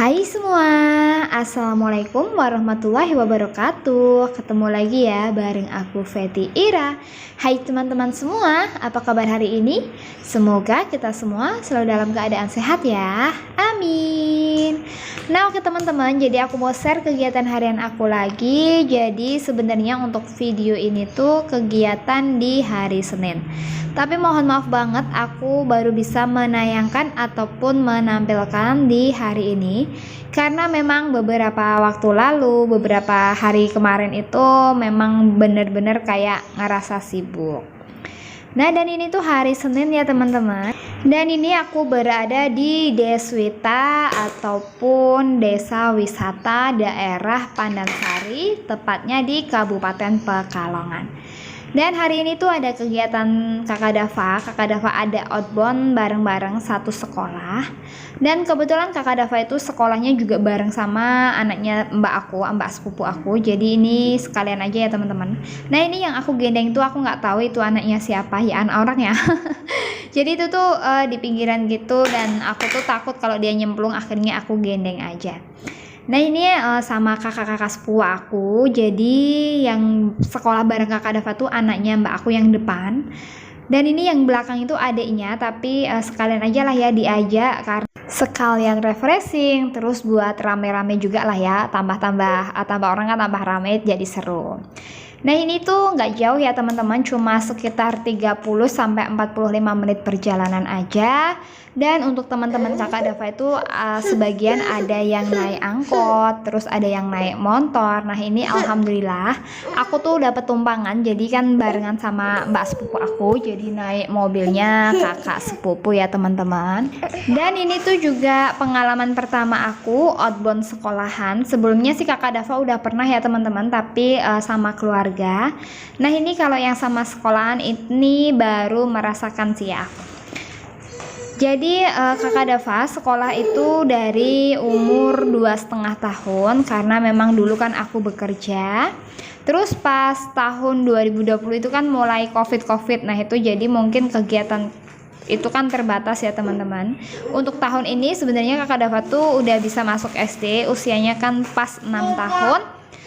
Hai semua, Assalamualaikum warahmatullahi wabarakatuh. Ketemu lagi ya bareng aku Feti Ira. Hai teman-teman semua, apa kabar hari ini? Semoga kita semua selalu dalam keadaan sehat ya. Amin. Nah oke teman-teman, jadi aku mau share kegiatan harian aku lagi. Jadi sebenarnya untuk video ini tuh kegiatan di hari Senin. Tapi mohon maaf banget aku baru bisa menayangkan ataupun menampilkan di hari ini karena memang beberapa waktu lalu, beberapa hari kemarin itu memang bener-bener kayak ngerasa sibuk. Nah dan ini tuh hari Senin ya teman-teman. Dan ini aku berada di Deswita ataupun Desa Wisata Daerah Pandansari, tepatnya di Kabupaten Pekalongan. Dan hari ini tuh ada kegiatan Kakak Dava ada outbound bareng-bareng satu sekolah. Dan kebetulan Kakak Dava itu sekolahnya juga bareng sama anaknya mbak sepupu aku. Jadi ini sekalian aja ya teman-teman. Nah ini yang aku gendeng tuh aku nggak tahu itu anaknya siapa ya, anak orang ya. Jadi itu tuh di pinggiran gitu dan aku tuh takut kalau dia nyemplung, akhirnya aku gendeng aja. Nah ini sama kakak-kakak sepupu aku. Jadi yang sekolah bareng Kakak Dava tuh anaknya mbak aku yang depan. Dan ini yang belakang itu adiknya, tapi sekalian aja lah ya diajak karena sekalian refreshing, terus buat rame-rame juga lah ya, tambah orang kan tambah rame jadi seru. Nah ini tuh nggak jauh ya teman-teman, cuma sekitar 30 sampai 45 menit perjalanan aja. Dan untuk teman-teman Kakak Dava itu sebagian ada yang naik angkot, terus ada yang naik motor. Nah ini alhamdulillah aku tuh dapat tumpangan, jadi kan barengan sama mbak sepupu aku, jadi naik mobilnya kakak sepupu ya teman-teman. Dan ini tuh juga pengalaman pertama aku outbound sekolahan. Sebelumnya sih Kakak Dava udah pernah ya teman-teman, tapi sama keluarga. Nah ini kalau yang sama sekolahan ini baru merasakan sih ya. Jadi Kakak Dava sekolah itu dari umur 2,5 tahun karena memang dulu kan aku bekerja. Terus pas tahun 2020 itu kan mulai covid. Nah itu jadi mungkin kegiatan itu kan terbatas ya teman-teman. Untuk tahun ini sebenarnya Kakak Dava tuh udah bisa masuk SD, usianya kan pas 6 tahun.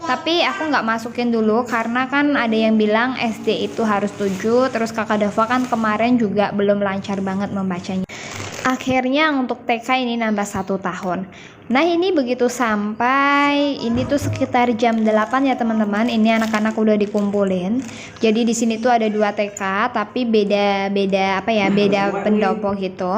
Tapi aku nggak masukin dulu karena kan ada yang bilang SD itu harus 7. Terus Kakak Dava kan kemarin juga belum lancar banget membacanya. Akhirnya untuk TK ini nambah 1 tahun. Nah ini begitu sampai ini tuh sekitar jam 8 ya teman-teman. Ini anak-anak udah dikumpulin. Jadi di sini tuh ada 2 TK tapi beda pendopo gitu.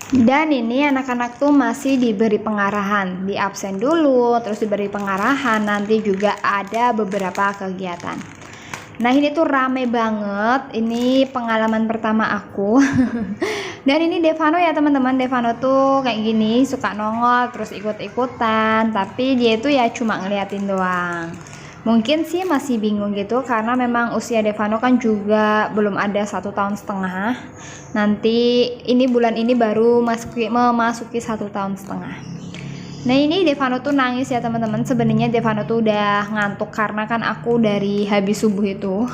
Dan ini anak-anak tuh masih diberi pengarahan, di absen dulu, terus diberi pengarahan, nanti juga ada beberapa kegiatan. Nah ini tuh rame banget, ini pengalaman pertama aku. Dan ini Devano ya teman-teman, Devano tuh kayak gini, suka nongol, terus ikut-ikutan, tapi dia itu ya cuma ngeliatin doang. Mungkin sih masih bingung gitu karena memang usia Devano kan juga belum ada 1,5 tahun. Nanti ini bulan ini baru memasuki 1,5 tahun. Nah ini Devano tuh nangis ya teman-teman. Sebenarnya Devano tuh udah ngantuk karena kan aku dari habis subuh itu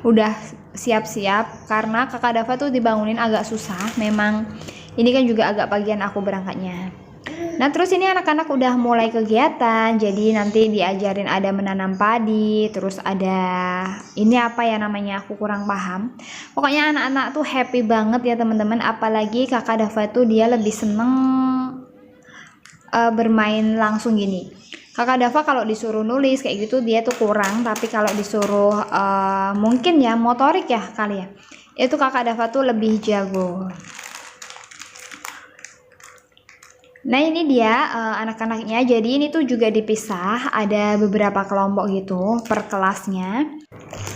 udah siap-siap karena Kakak Dava tuh dibangunin agak susah. Memang ini kan juga agak pagian aku berangkatnya. Nah terus ini anak-anak udah mulai kegiatan, jadi nanti diajarin ada menanam padi, terus ada ini apa ya namanya, aku kurang paham. Pokoknya anak-anak tuh happy banget ya teman-teman, apalagi Kakak Dava tuh dia lebih seneng bermain langsung gini. Kakak Dava kalau disuruh nulis kayak gitu dia tuh kurang, tapi kalau disuruh mungkin ya motorik ya kali ya, itu Kakak Dava tuh lebih jago. Nah ini dia anak-anaknya, jadi ini tuh juga dipisah, ada beberapa kelompok gitu per kelasnya.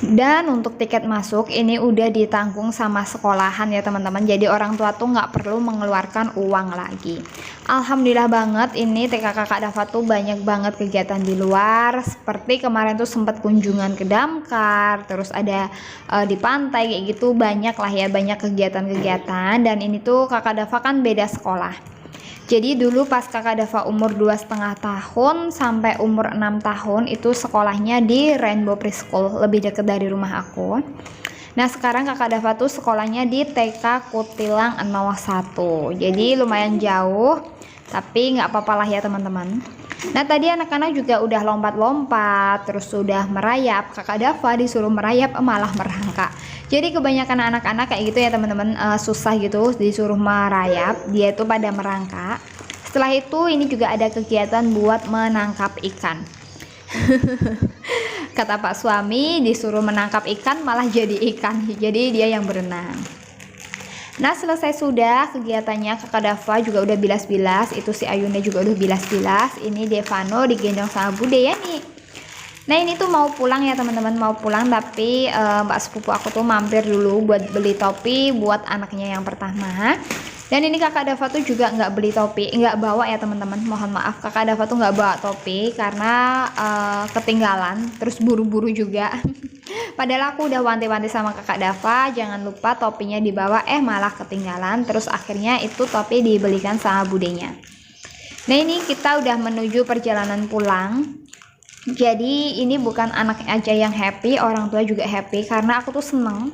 Dan untuk tiket masuk ini udah ditanggung sama sekolahan ya teman-teman, jadi orang tua tuh nggak perlu mengeluarkan uang lagi. Alhamdulillah banget, ini TK Kakak Dava tuh banyak banget kegiatan di luar. Seperti kemarin tuh sempat kunjungan ke Damkar, terus ada di pantai kayak gitu, banyak lah ya, banyak kegiatan-kegiatan. Dan ini tuh Kakak Dava kan beda sekolah. Jadi dulu pas Kakak Dava umur 2,5 tahun sampai umur 6 tahun itu sekolahnya di Rainbow Preschool, lebih deket dari rumah aku. Nah sekarang Kakak Dava tuh sekolahnya di TK Kutilang 01, jadi lumayan jauh. Tapi nggak apa-apa lah ya teman-teman. Nah tadi anak-anak juga udah lompat-lompat, terus sudah merayap. Kakak Dava disuruh merayap malah merangkak. Jadi kebanyakan anak-anak kayak gitu ya teman-teman, susah gitu disuruh merayap, dia itu pada merangkak. Setelah itu ini juga ada kegiatan buat menangkap ikan. Kata Pak suami disuruh menangkap ikan malah jadi ikan, jadi dia yang berenang. Nah selesai sudah kegiatannya, Kakak Dava juga udah bilas-bilas, itu si Ayunda juga udah bilas-bilas. Ini Devano digendong sama Bude ya nih. Nah ini tuh mau pulang ya teman-teman, mau pulang tapi mbak sepupu aku tuh mampir dulu buat beli topi buat anaknya yang pertama. Dan ini Kakak Dava tuh juga nggak beli topi, nggak bawa ya teman-teman, mohon maaf Kakak Dava tuh nggak bawa topi karena ketinggalan, terus buru-buru juga. Padahal aku udah wanti-wanti sama Kakak Dava, jangan lupa topinya dibawa, malah ketinggalan. Terus akhirnya itu topi dibelikan sama budenya. Nah ini kita udah menuju perjalanan pulang. Jadi ini bukan anak aja yang happy, orang tua juga happy karena aku tuh seneng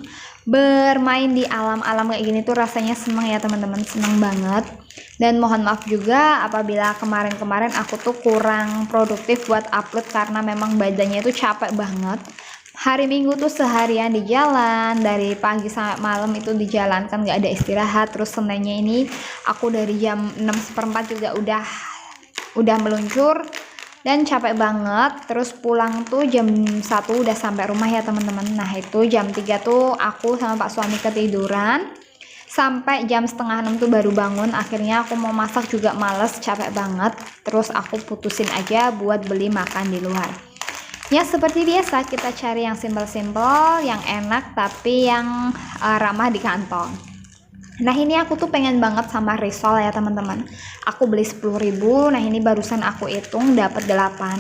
bermain di alam-alam kayak gini tuh, rasanya seneng ya teman-teman, seneng banget. Dan mohon maaf juga apabila kemarin-kemarin aku tuh kurang produktif buat upload karena memang badannya itu capek banget. Hari Minggu tuh seharian di jalan, dari pagi sampai malam itu di jalan kan, nggak ada istirahat. Terus Seninnya ini aku dari jam 6:15 juga udah meluncur dan capek banget. Terus pulang tuh jam 1 udah sampai rumah ya teman-teman. Nah itu jam 3 tuh aku sama Pak suami ketiduran, sampai jam 5:30 tuh baru bangun. Akhirnya aku mau masak juga males, capek banget. Terus aku putusin aja buat beli makan di luar. Ya seperti biasa kita cari yang simpel-simpel, yang enak tapi yang ramah di kantong. Nah ini aku tuh pengen banget sama risol ya teman-teman. Aku beli 10.000. Nah ini barusan aku hitung dapat 8.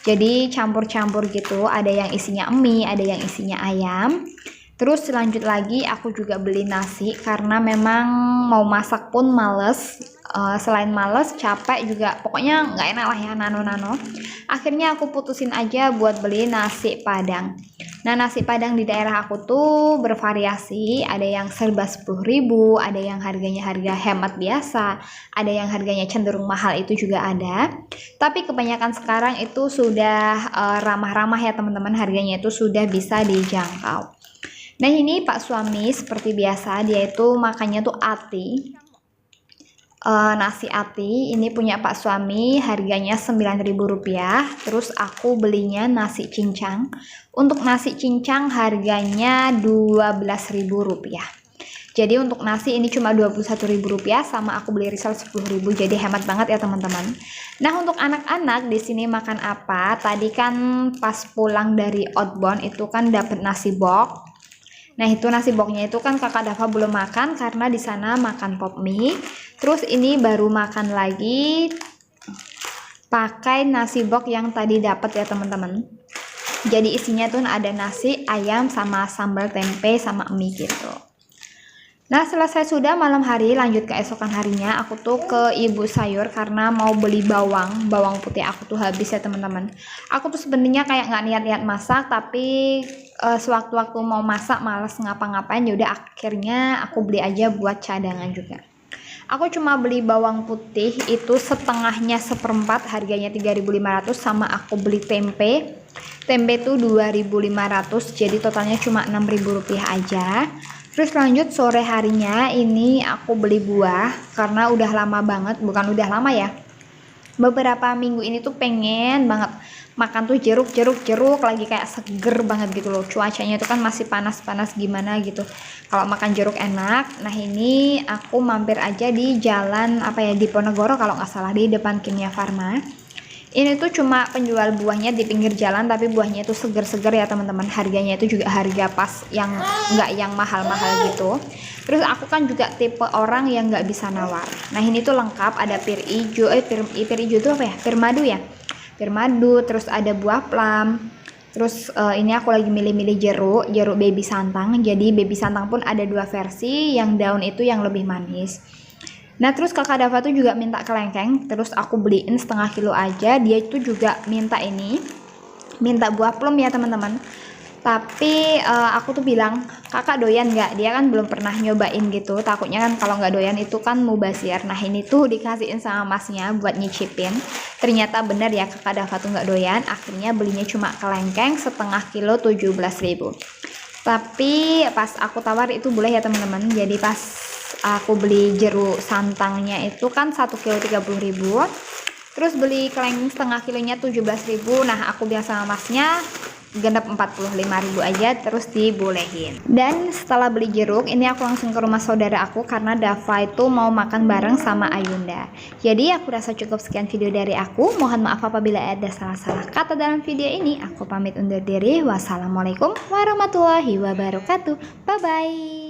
Jadi campur-campur gitu, ada yang isinya mie, ada yang isinya ayam. Terus lanjut lagi aku juga beli nasi karena memang mau masak pun males. Selain males, capek juga, pokoknya nggak enak lah ya, nano-nano. Akhirnya aku putusin aja buat beli nasi padang. Nah nasi padang di daerah aku tuh bervariasi, ada yang serba 10.000, ada yang harganya harga hemat biasa, ada yang harganya cenderung mahal, itu juga ada. Tapi kebanyakan sekarang itu sudah ramah-ramah ya teman-teman, harganya itu sudah bisa dijangkau. Nah ini Pak suami seperti biasa, dia itu makannya tuh ati. Nasi ati ini punya Pak suami, harganya Rp9.000. Terus aku belinya nasi cincang. Untuk nasi cincang harganya Rp12.000. Jadi untuk nasi ini cuma Rp21.000, sama aku beli risol 10.000. Jadi hemat banget ya teman-teman. Nah untuk anak-anak di sini makan apa? Tadi kan pas pulang dari outbound itu kan dapat nasi box. Nah itu nasi boxnya itu kan Kakak Dava belum makan karena di sana makan pop mie. Terus ini baru makan lagi pakai nasi box yang tadi dapat ya teman-teman. Jadi isinya tuh ada nasi, ayam, sama sambal tempe, sama mie gitu. Nah selesai sudah malam hari, lanjut ke esokan harinya. Aku tuh ke ibu sayur karena mau beli bawang putih aku tuh habis ya teman-teman. Aku tuh sebenarnya kayak nggak niat-niat masak, tapi sewaktu-waktu mau masak males ngapa-ngapain, yaudah akhirnya aku beli aja buat cadangan juga. Aku cuma beli bawang putih itu setengahnya 1/4, harganya 3.500, sama aku beli tempe tuh 2.500, jadi totalnya cuma Rp6.000 aja. Terus lanjut sore harinya ini aku beli buah karena udah lama banget, bukan udah lama ya, beberapa minggu ini tuh pengen banget makan tuh jeruk lagi, kayak seger banget gitu loh. Cuacanya itu kan masih panas-panas gimana gitu, kalau makan jeruk enak. Nah ini aku mampir aja di jalan apa ya, Diponegoro kalau nggak salah, di depan Kimia Farma. Ini tuh cuma penjual buahnya di pinggir jalan, tapi buahnya itu seger-seger ya teman-teman. Harganya itu juga harga pas, yang nggak yang mahal-mahal gitu. Terus aku kan juga tipe orang yang nggak bisa nawar. Nah ini tuh lengkap, ada pir ijo, pir ijo itu apa ya, pir madu ya, pir madu. Terus ada buah plum. Terus ini aku lagi milih-milih jeruk baby santang. Jadi baby santang pun ada 2 versi, yang daun itu yang lebih manis. Nah terus Kakak Dava tuh juga minta kelengkeng, terus aku beliin setengah kilo aja. Dia itu juga minta buah plum ya teman-teman. Tapi aku tuh bilang, kakak doyan nggak? Dia kan belum pernah nyobain gitu, takutnya kan kalau nggak doyan itu kan mubazir. Nah ini tuh dikasihin sama masnya buat nyicipin. Ternyata bener ya kakak Dava tuh nggak doyan. Akhirnya belinya cuma kelengkeng setengah kilo 17.000. Tapi pas aku tawar itu boleh ya teman-teman. Jadi pas aku beli jeruk santangnya itu kan 1 kilo 30.000. Terus beli kelengkeng setengah kilonya 17.000. Nah aku bilang sama masnya genap 45.000 aja, terus dibolehin. Dan setelah beli jeruk ini aku langsung ke rumah saudara aku karena Dava itu mau makan bareng sama Ayunda. Jadi aku rasa cukup sekian video dari aku. Mohon maaf apabila ada salah-salah kata dalam video ini. Aku pamit undur diri. Wassalamualaikum warahmatullahi wabarakatuh. Bye bye.